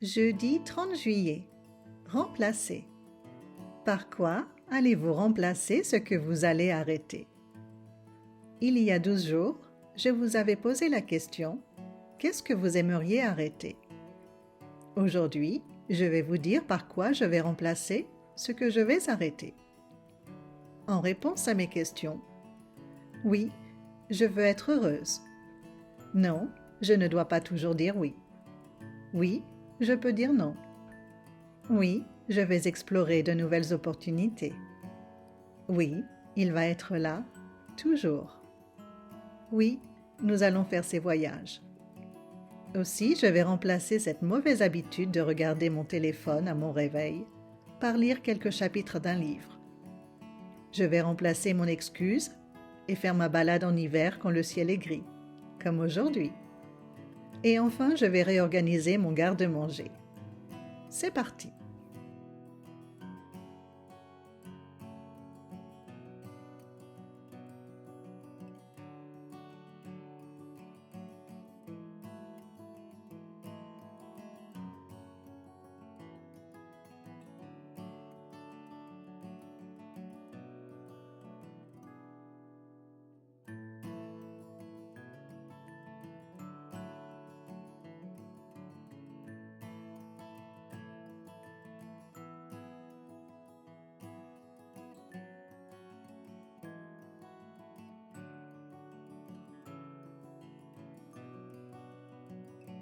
Jeudi 30 juillet. Remplacer. Par quoi allez-vous remplacer ce que vous allez arrêter? Il y a 12 jours, je vous avais posé la question « Qu'est-ce que vous aimeriez arrêter ?» Aujourd'hui, je vais vous dire par quoi je vais remplacer ce que je vais arrêter. En réponse à mes questions, oui, je veux être heureuse. Non, je ne dois pas toujours dire oui. Oui, je peux dire non. Oui, je vais explorer de nouvelles opportunités. Oui, il va être là, toujours. Oui, nous allons faire ces voyages. Aussi, je vais remplacer cette mauvaise habitude de regarder mon téléphone à mon réveil par lire quelques chapitres d'un livre. Je vais remplacer mon excuse et faire ma balade en hiver quand le ciel est gris, comme aujourd'hui. Et enfin, je vais réorganiser mon garde-manger. C'est parti!